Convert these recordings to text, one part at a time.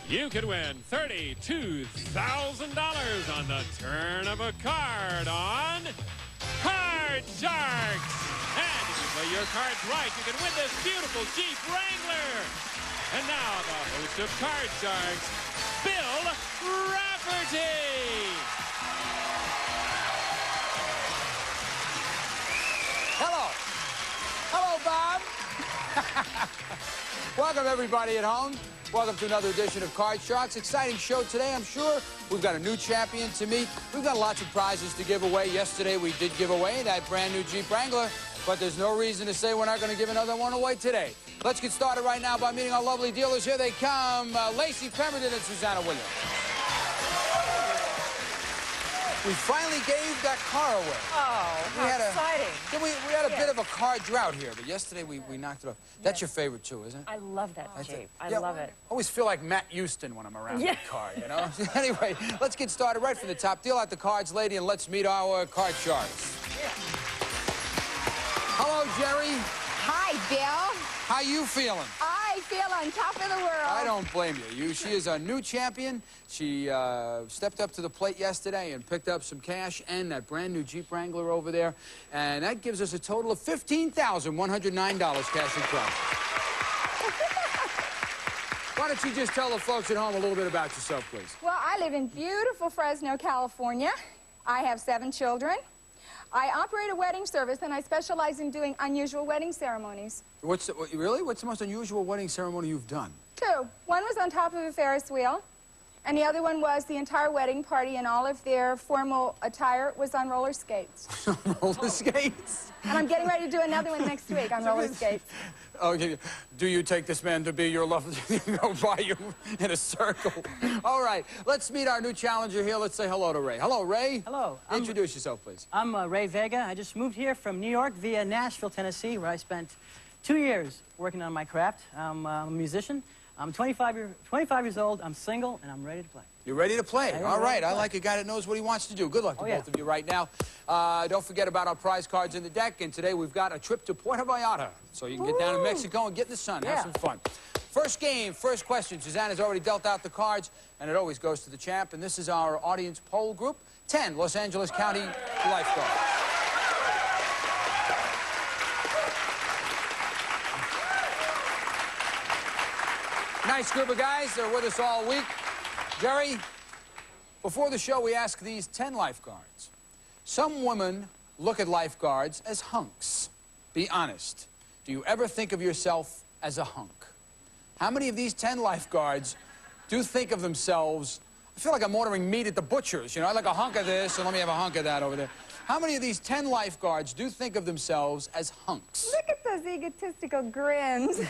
you could win $32,000 on the turn of a card on Card Sharks. And if you play your cards right, you can win this beautiful Jeep Wrangler. And now the host of Card Sharks, Bill Rafferty. Hello. Hello, Bob. Welcome, everybody at home. Welcome to another edition of Card Sharks. Exciting show today, I'm sure. We've got a new champion to meet. We've got lots of prizes to give away. Yesterday, we did give away that brand new Jeep Wrangler, but there's no reason to say we're not going to give another one away today. Let's get started right now by meeting our lovely dealers. Here they come, Lacey Pemberton and Susanna Williams. We finally gave that car away. Oh, how exciting. We had a bit of a car drought here, but yesterday we knocked it off. That's your favorite, too, isn't it? I love that Jeep. I love it. I always feel like Matt Houston when I'm around that car, you know? Anyway, let's get started right from the top. Deal out the cards, lady, and let's meet our Card Sharks. Hello, Gerrie. Hi, Bill. How you feeling? I feel on top of the world. I don't blame you. She is a new champion. She stepped up to the plate yesterday and picked up some cash and that brand new Jeep Wrangler over there. And that gives us a total of $15,109 cash and prize. Why don't you just tell the folks at home a little bit about yourself, please? Well, I live in beautiful Fresno, California. I have 7 children. I operate a wedding service, and I specialize in doing unusual wedding ceremonies. Really? What's the most unusual wedding ceremony you've done? 2. One was on top of a Ferris wheel, and the other one was the entire wedding party and all of their formal attire was on roller skates. Roller skates? And I'm getting ready to do another one next week on roller skates. Okay. Do you take this man to be your lover? Go by you in a circle. All right. Let's meet our new challenger here. Let's say hello to Ray. Hello, Ray. Hello. Introduce yourself, please. I'm Ray Vega. I just moved here from New York via Nashville, Tennessee, where I spent 2 years working on my craft. I'm a musician. I'm 25 years old. I'm single, and I'm ready to play. You're ready to play? All right. I like a guy that knows what he wants to do. Good luck to both of you right now. Don't forget about our prize cards in the deck. And today we've got a trip to Puerto Vallarta. So you can get down to Mexico and get in the sun. Have some fun. First game, first question. Susanna's already dealt out the cards, and it always goes to the champ. And this is our audience poll group. 10 Los Angeles County lifeguards. Nice group of guys. They're with us all week. Gerrie, before the show, we ask these 10 lifeguards. Some women look at lifeguards as hunks. Be honest. Do you ever think of yourself as a hunk? How many of these 10 lifeguards do think of themselves? I feel like I'm ordering meat at the butcher's. You know, I'd like a hunk of this, and let me have a hunk of that over there. How many of these 10 lifeguards do think of themselves as hunks? Look at those egotistical grins.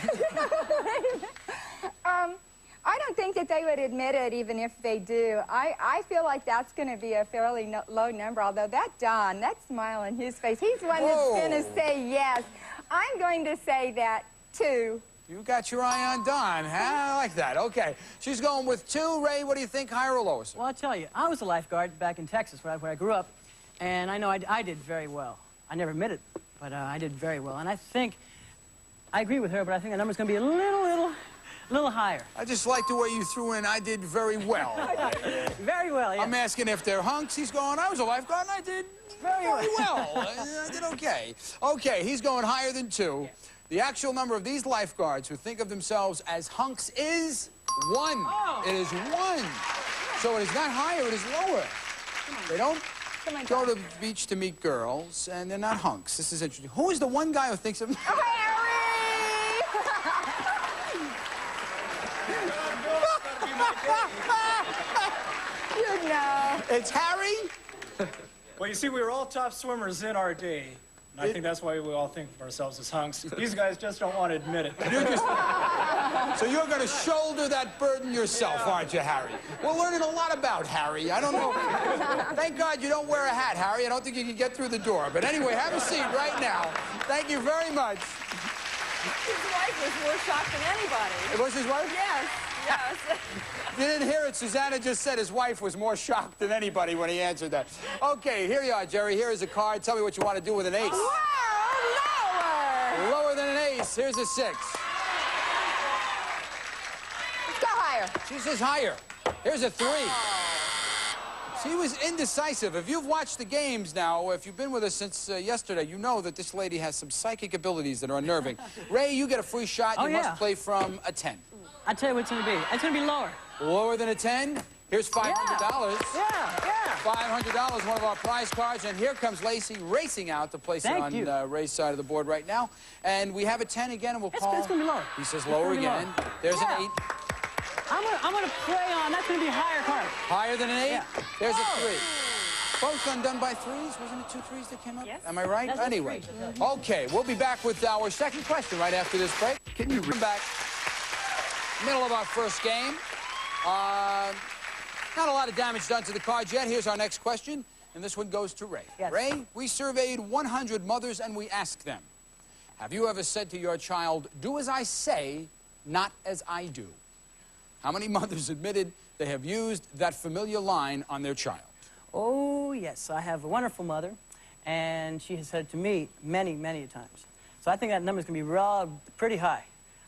I don't think that they would admit it, even if they do. I feel like that's going to be a fairly low number, although that Don, that smile on his face, he's one that's going to say yes. I'm going to say that, too. You got your eye on Don, huh? I like that. Okay. She's going with 2. Ray, what do you think, higher or lower? Well, I'll tell you, I was a lifeguard back in Texas, where I grew up, and I know I did very well. I never admit it, but I did very well. And I think, I agree with her, but I think the number's going to be a little higher. I just like the way you threw in, I did very well. Very well, yeah. I'm asking if they're hunks. He's going, I was a lifeguard, and I did very well. I did okay. Okay, he's going higher than 2. Yeah. The actual number of these lifeguards who think of themselves as hunks is 1. Oh. It is 1. So it is not higher, it is lower. They don't go to the beach to meet girls, and they're not hunks. This is interesting. Who is the one guy who thinks of... Harry! You know. It's Harry? Well, you see, we were all top swimmers in our day. And I think that's why we all think of ourselves as hunks. These guys just don't want to admit it. So you're going to shoulder that burden yourself, aren't you, Harry? We're learning a lot about Harry. I don't know. Thank God you don't wear a hat, Harry. I don't think you can get through the door. But anyway, have a seat right now. Thank you very much. His wife was more shocked than anybody. It was his wife? Yes, yes. You didn't hear it. Susanna just said his wife was more shocked than anybody when he answered that. Okay, here you are, Gerrie. Here is a card. Tell me what you want to do with an ace. Wow, lower. Lower than an ace. Here's a 6. Go higher. higher. She says higher. Here's a 3. She was indecisive. If you've watched the games now, if you've been with us since yesterday, you know that this lady has some psychic abilities that are unnerving. Ray, you get a free shot. You must play from a 10. I'll tell you what it's going to be. It's going to be lower. Lower than a 10? Here's $500. Yeah. $500, one of our prize cards. And here comes Lacey racing out to place it on Ray's side of the board right now. And we have a 10 again, and we'll call. It's going to be lower. He says lower again. Lower. There's an 8. I'm gonna play on. That's going to be a higher card. Higher than an 8? Yeah. There's a 3. Both undone by 3s. Wasn't it 2 3s that came up? Yes. Am I right? That's anyway. Okay, we'll be back with our second question right after this break. Can you come back? Middle of our first game. Not a lot of damage done to the cards yet. Here's our next question, and this one goes to Ray. Yes. Ray, we surveyed 100 mothers, and we asked them, have you ever said to your child, do as I say, not as I do? How many mothers admitted they have used that familiar line on their child? Oh, yes. I have a wonderful mother, and she has said it to me many, many times. So I think that number's going to be pretty high.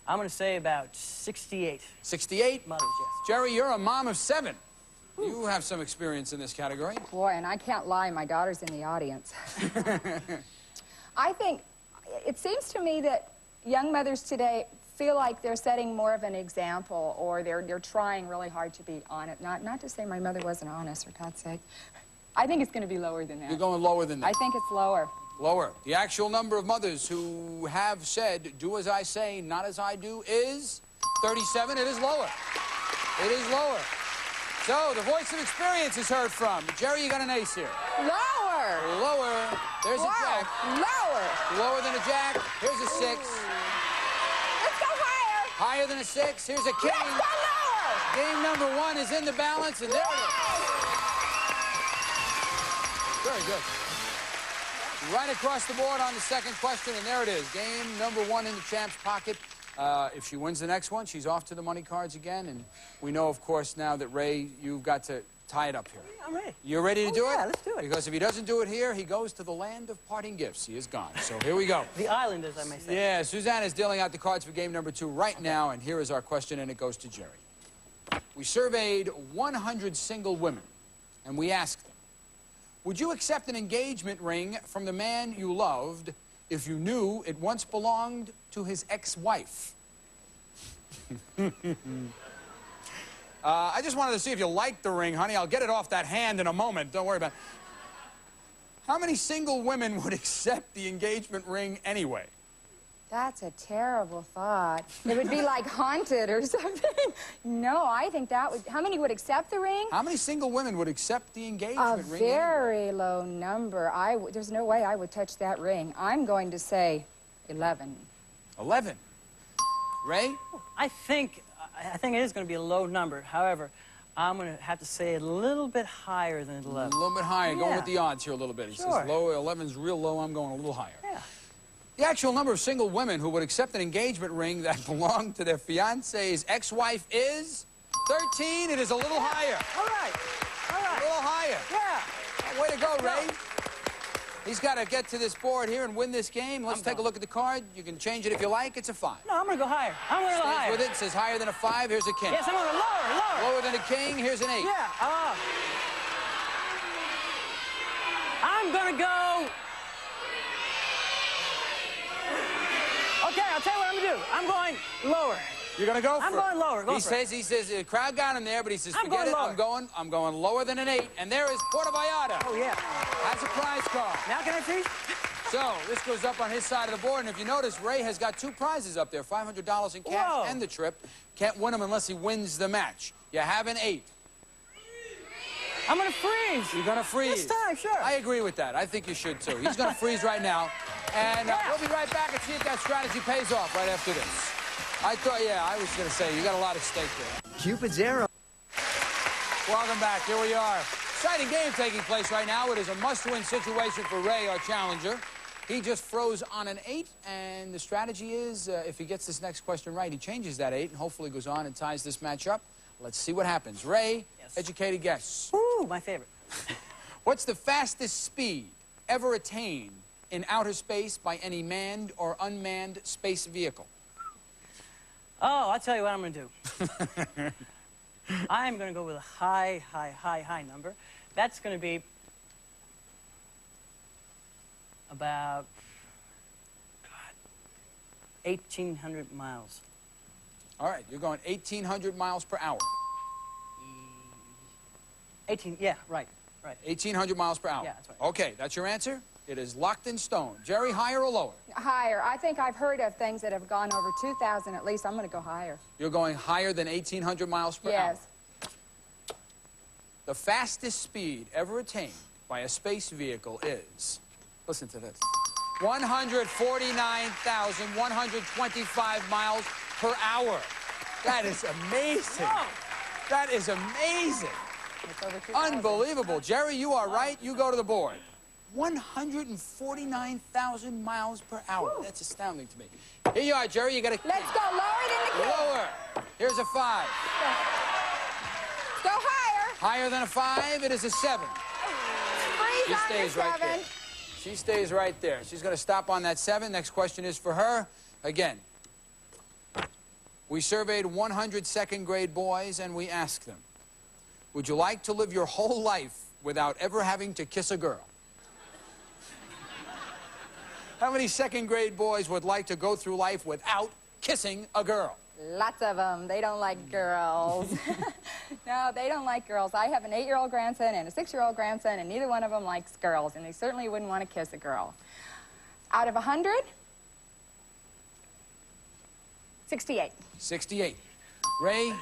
I'm going to say about 68. 68? Mothers, yes. Gerrie, you're a mom of 7. Ooh. You have some experience in this category. Boy, and I can't lie, my daughter's in the audience. I think, it seems to me that young mothers today feel like they're setting more of an example, or they're trying really hard to be honest. Not to say my mother wasn't honest, for God's sake. I think it's going to be lower than that. You're going lower than that? I think it's lower. Lower. The actual number of mothers who have said, do as I say, not as I do, is 37. It is lower. It is lower. So, the voice of experience is heard from. Gerrie, you got an ace here. Lower. Lower. There's a jack. Lower. Lower than a jack. Here's a 6. Let's go higher. Higher than a 6. Here's a king. Let's go lower. Game number 1 is in the balance, and there it is. Very good. Right across the board on the second question, and there it is. Game number 1 in the champ's pocket. If she wins the next one, she's off to the money cards again. And we know, of course, now that, Ray, you've got to tie it up here. I'm ready. You're ready to do it? Yeah, let's do it. Because if he doesn't do it here, he goes to the land of parting gifts. He is gone. So here we go. The island, as I may say. Yeah, Suzanne is dealing out the cards for game number 2 right now, and here is our question, and it goes to Gerrie. We surveyed 100 single women, and we asked them, would you accept an engagement ring from the man you loved if you knew it once belonged to his ex-wife? I just wanted to see if you liked the ring, honey. I'll get it off that hand in a moment. Don't worry about it. How many single women would accept the engagement ring anyway? That's a terrible thought. It would be like haunted or something. No, I think that would... How many would accept the ring? How many single women would accept the engagement ring? A very low number. There's no way I would touch that ring. I'm going to say 11. 11. Ray? I think it is going to be a low number. However, I'm going to have to say a little bit higher than 11. A little bit higher. Yeah. Going with the odds here a little bit. He says low. 11's real low. I'm going a little higher. Yeah. The actual number of single women who would accept an engagement ring that belonged to their fiancé's ex-wife is 13. It is a little higher. All right. All right. A little higher. Yeah. Way to go, Ray. He's got to get to this board here and win this game. Let's take a look at the card. You can change it if you like. It's a 5. No, I'm going to go higher. I'm going to go higher. With it. It says higher than a 5. Here's a king. Yes, I'm going to go lower. Lower than a king. Here's an 8. Yeah. I'm going to go... Okay, I'll tell you what I'm going to do. I'm going lower. You're going to go for I'm going lower. He says, the crowd got him there, but he says, forget it. Lower. I'm going lower than an 8. And there is Puerto Vallarta. Oh, yeah. Has a prize card. Now can I see? So, this goes up on his side of the board, and if you notice, Ray has got 2 prizes up there, $500 in cash and the trip. Can't win them unless he wins the match. You have an 8. I'm going to freeze. You're going to freeze. This time, sure. I agree with that. I think you should, too. He's going to freeze right now. And we'll be right back and see if that strategy pays off right after this. I was going to say, you got a lot at stake there. Cupid's arrow. Welcome back. Here we are. Exciting game taking place right now. It is a must-win situation for Ray, our challenger. He just froze on an 8, and the strategy is, if he gets this next question right, he changes that 8 and hopefully goes on and ties this match up. Let's see what happens. Ray, educated guess. Ooh, my favorite. What's the fastest speed ever attained in outer space by any manned or unmanned space vehicle? Oh, I'll tell you what I'm going to do. I'm going to go with a high, high, high, high number. That's going to be about 1,800 miles. All right, you're going 1,800 miles per hour. 18, yeah, right. 1,800 miles per hour. Yeah, that's right. Okay, that's your answer? It is locked in stone. Gerrie, higher or lower? Higher. I think I've heard of things that have gone over 2,000 at least. I'm going to go higher. You're going higher than 1,800 miles per hour? Yes. The fastest speed ever attained by a space vehicle is, listen to this, 149,125 miles per hour. That is amazing. Whoa. That is amazing. It's over 2,000. Unbelievable. Gerrie, you are right. You go to the board. 149,000 miles per hour. Woo. That's astounding to me. Here you are, Gerrie. You got to Let's go lower than the kid. lower. Here's a 5. Go higher. Higher than a 5, it is a 7. Freeze She on stays your right 7. there. She stays right there. She's going to stop on that 7. Next question is for her. Again, we surveyed 100 second-grade boys, and we asked them, would you like to live your whole life without ever having to kiss a girl? How many second-grade boys would like to go through life without kissing a girl? Lots of them. They don't like girls. No, they don't like girls. I have an 8-year-old grandson and a 6-year-old grandson, and neither one of them likes girls, and they certainly wouldn't want to kiss a girl. Out of 100, 68. 68. Ray?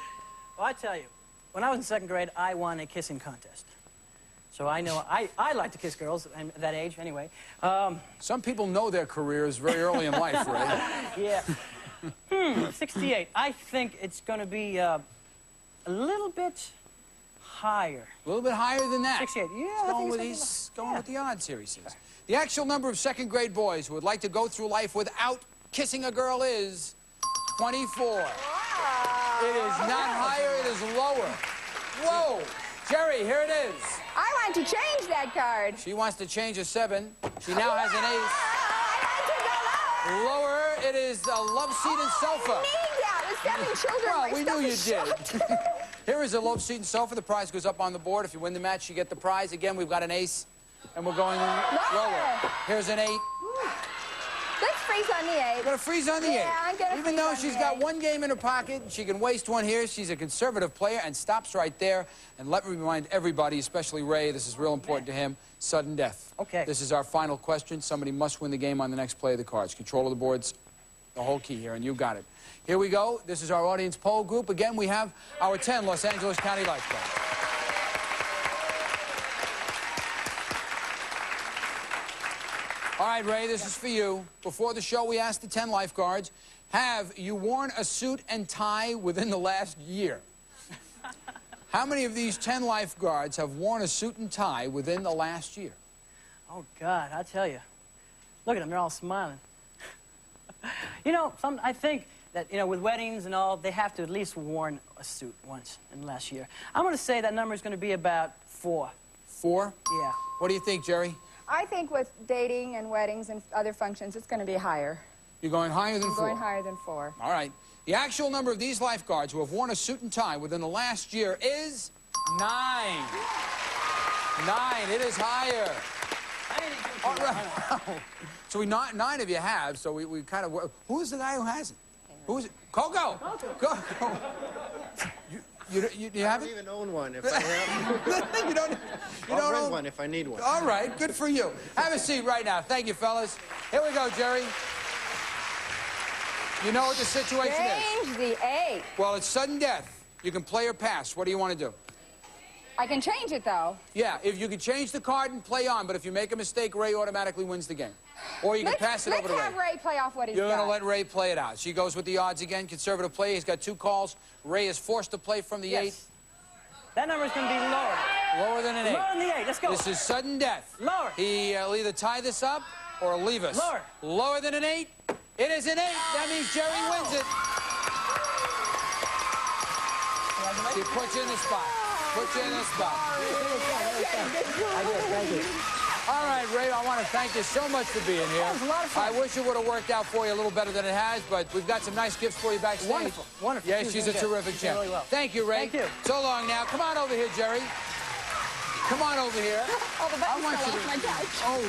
Well, I tell you, when I was in second grade, I won a kissing contest. So I know I like to kiss girls at that age anyway. Some people know their careers very early in life, Ray. Yeah. 68. I think it's going to be a little bit higher. A little bit higher than that. 68. Yeah, He's going with the odds here, he says. The actual number of second-grade boys who would like to go through life without kissing a girl is 24. Wow. It is not higher, it is lower. Whoa. Gerrie, here it is. I want to change that card. She wants to change a 7. She now has an ace. I want to go lower. Lower, it is a love seat and sofa. I need that. With 7 children, Well, my we stuff knew you is did. shot. Here is a love seat and sofa. The prize goes up on the board. If you win the match, you get the prize. Again, we've got an ace, and we're going lower. Here's an 8. Let's freeze on the 8. We're going to freeze on the 8. Yeah, I'm gonna Even freeze though on she's the got 8. one game in her pocket, she can waste one here. She's a conservative player and stops right there. And let me remind everybody, especially Ray, this is real important to him, sudden death. Okay. This is our final question. Somebody must win the game on the next play of the cards. Control of the board's the whole key here, and you got it. Here we go. This is our audience poll group. Again, we have our 10 Los Angeles County lifeguards. All right, Ray, this is for you. Before the show, we asked the 10 lifeguards, have you worn a suit and tie within the last year? How many of these 10 lifeguards have worn a suit and tie within the last year? Oh, God, I tell you. Look at them. They're all smiling. You know, I think that, with weddings and all, they have to at least worn a suit once in the last year. I'm going to say that number is going to be about 4. 4? Yeah. What do you think, Gerrie? I think with dating and weddings and other functions, it's going to be higher. You're going higher than 4? Going higher than 4. All right. The actual number of these lifeguards who have worn a suit and tie within the last year is 9. 9. It is higher. All right. So 9 of you have, so we kind of... Who's the guy who hasn't? Who is it? Coco! Coco! You have I don't it? even own one if I have. you don't I'll rent own one if I need one. All right, good for you. Have a seat right now. Thank you, fellas. Here we go, Gerrie. You know what the situation is. Change the 8. Well, it's sudden death. You can play or pass. What do you want to do? I can change it, though. Yeah, if you can change the card and play on, but if you make a mistake, Ray automatically wins the game. Or you can pass it over to Ray. Let's have Ray play off what he's You're got. going to let Ray play it out. She goes with the odds again. Conservative play. He's got 2 calls. Ray is forced to play from the 8. That number's going to be lower. Lower than an 8. Lower than the 8. Let's go. This is sudden death. Lower. He'll either tie this up or leave us. Lower. Lower than an 8. It is an 8. That means Gerrie wins it. She puts you in the spot. Puts you in the spot. I did. Thank you. All right, Ray, I want to thank you so much for being here. That was a lot of fun. I wish it would have worked out for you a little better than it has, but we've got some nice gifts for you backstage. Wonderful, wonderful. Yeah, she's a terrific She did champ. really well. Thank you, Ray. Thank you. So long now. Come on over here, Gerrie. Come on over here. All the buttons want fell you off to- my couch. Oh,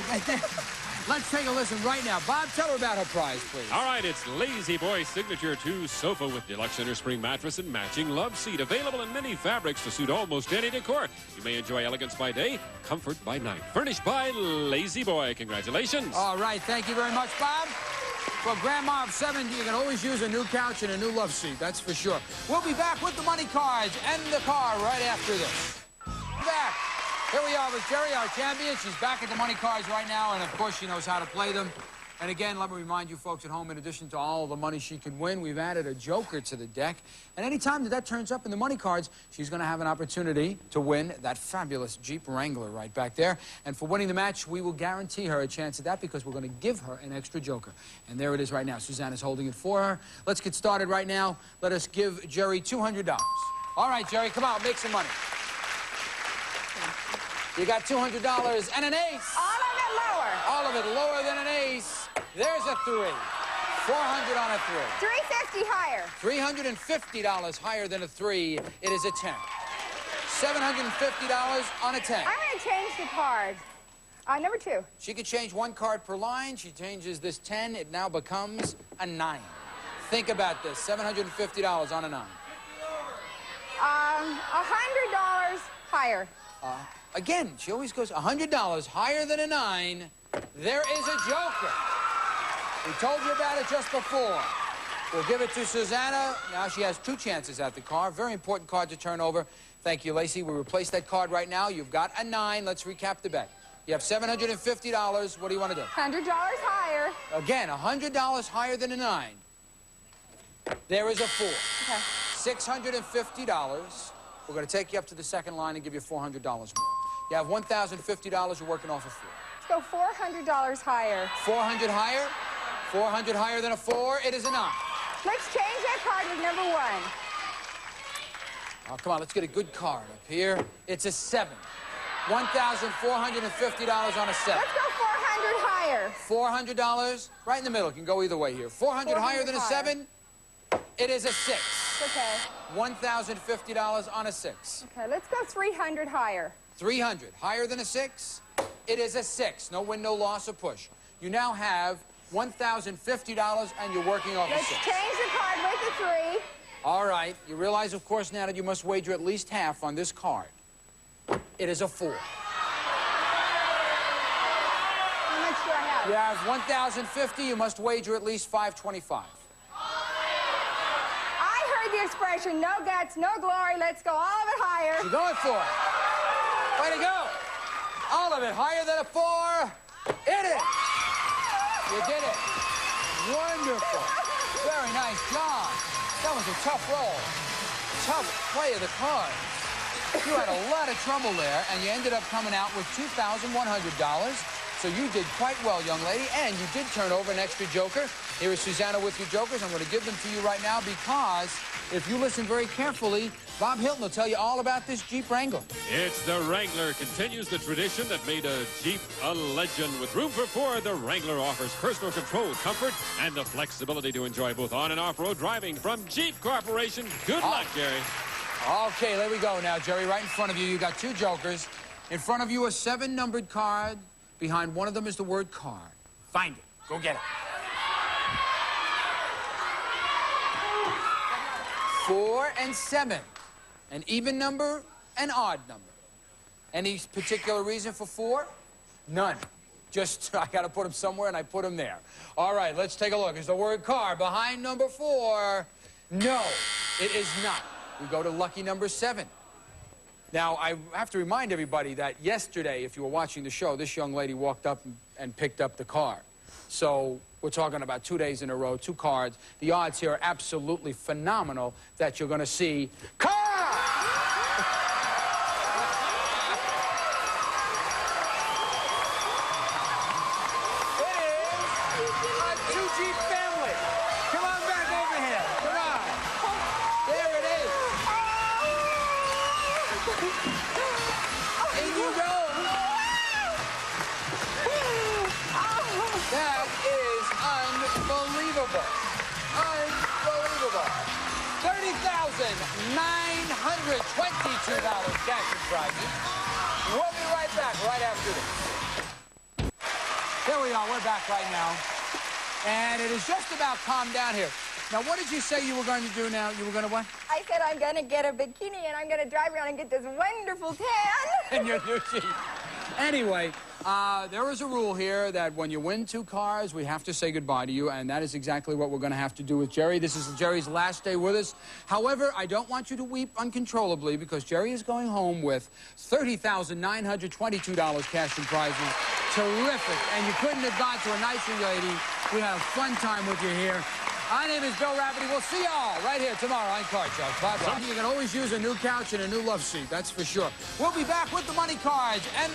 let's take a listen right now. Bob, tell her about her prize, please. All right, it's Lazy Boy's Signature 2 sofa with deluxe center spring mattress and matching love seat. Available in many fabrics to suit almost any decor. You may enjoy elegance by day, comfort by night. Furnished by Lazy Boy. Congratulations. All right, thank you very much, Bob. Well, Grandma of 7, you can always use a new couch and a new love seat, that's for sure. We'll be back with the money cards and the car right after this. Back. Here we are with Gerrie, our champion. She's back at the money cards right now, and of course she knows how to play them. And again, let me remind you folks at home, in addition to all the money she can win, we've added a joker to the deck. And any time that turns up in the money cards, she's going to have an opportunity to win that fabulous Jeep Wrangler right back there. And for winning the match, we will guarantee her a chance at that because we're going to give her an extra joker. And there it is right now. Susanna's holding it for her. Let's get started right now. Let us give Gerrie $200. All right, Gerrie, come on, make some money. You got $200 and an ace. All of it lower. All of it lower than an ace. There's a 3. 400 on a 3. $350 higher. $350 higher than a 3. It is a 10. $750 on a 10. I'm going to change the card. Number 2. She could change one card per line. She changes this 10. It now becomes a 9. Think about this. $750 on a 9. $100 higher. Again, she always goes $100 higher than a 9. There is a joker. We told you about it just before. We'll give it to Susanna. Now she has 2 chances at the car. Very important card to turn over. Thank you, Lacey. We replace that card right now. You've got a 9. Let's recap the bet. You have $750. What do you want to do? $100 higher. Again, $100 higher than a 9. There is a 4. Okay. $650. We're going to take you up to the second line and give you $400 more. You have $1,050. You're working off a 4. Let's go $400 higher. 400 higher. 400 higher than a 4. It is a 9. Let's change that card with number 1. Oh, come on, let's get a good card up here. It's a 7. $1,450 on a 7. Let's go $400 higher. $400, right in the middle. It can go either way here. 400 higher than a 7. It is a 6. Okay. $1,050 on a 6. Okay, let's go $300 higher. 300 higher than a 6. It is a 6. No win, no loss, or push. You now have $1,050, and you're working off a Let's 6. change the card with a 3. All right. You realize, of course, now that you must wager at least half on this card. It is a 4. How much do I have? You have $1,050. You must wager at least $525. I heard the expression, no guts, no glory, let's go all of it higher. You're going for it. Way to go. All of it higher than a 4. It is. You did it. Wonderful. Very nice job. That was a tough roll. Tough play of the cards. You had a lot of trouble there, and you ended up coming out with $2,100. So you did quite well, young lady, and you did turn over an extra joker. Here is Susanna with your jokers. I'm going to give them to you right now because if you listen very carefully, Bob Hilton will tell you all about this Jeep Wrangler. It's the Wrangler. Continues the tradition that made a Jeep a legend. With room for 4, the Wrangler offers personal control, comfort, and the flexibility to enjoy both on- and off-road driving. From Jeep Corporation, good luck, Gerrie. Okay, there we go now, Gerrie. Right in front of you, you got 2 jokers. In front of you, a 7-numbered card. Behind one of them is the word car. Find it. Go get it. 4 and 7. An even number, an odd number. Any particular reason for 4? None. Just, I got to put them somewhere, and I put them there. All right, let's take a look. Is the word car behind number 4? No, it is not. We go to lucky number 7. Now, I have to remind everybody that yesterday, if you were watching the show, this young lady walked up and picked up the card. So we're talking about 2 days in a row, 2 cards. The odds here are absolutely phenomenal that you're going to see car! It is a 2-Jeep family. Come on back over here. Come on. There it is. In you go. Unbelievable. Unbelievable. $30,922 cash and prizes. We'll be right back right after this. Here we are. We're back right now. And it is just about calmed down here. Now, what did you say you were going to do now? You were going to what? I said I'm going to get a bikini and I'm going to drive around and get this wonderful tan. In your new Jeep. Anyway, there is a rule here that when you win 2 cars, we have to say goodbye to you, and that is exactly what we're going to have to do with Gerrie. This is Gerrie's last day with us. However, I don't want you to weep uncontrollably because Gerrie is going home with $30,922 cash and prizes. Terrific. And you couldn't have gone to a nicer lady. We had a fun time with you here. My name is Bill Rafferty. We'll see y'all right here tomorrow on Card Sharks. Bye-bye. You can always use a new couch and a new love seat, that's for sure. We'll be back with the money cards and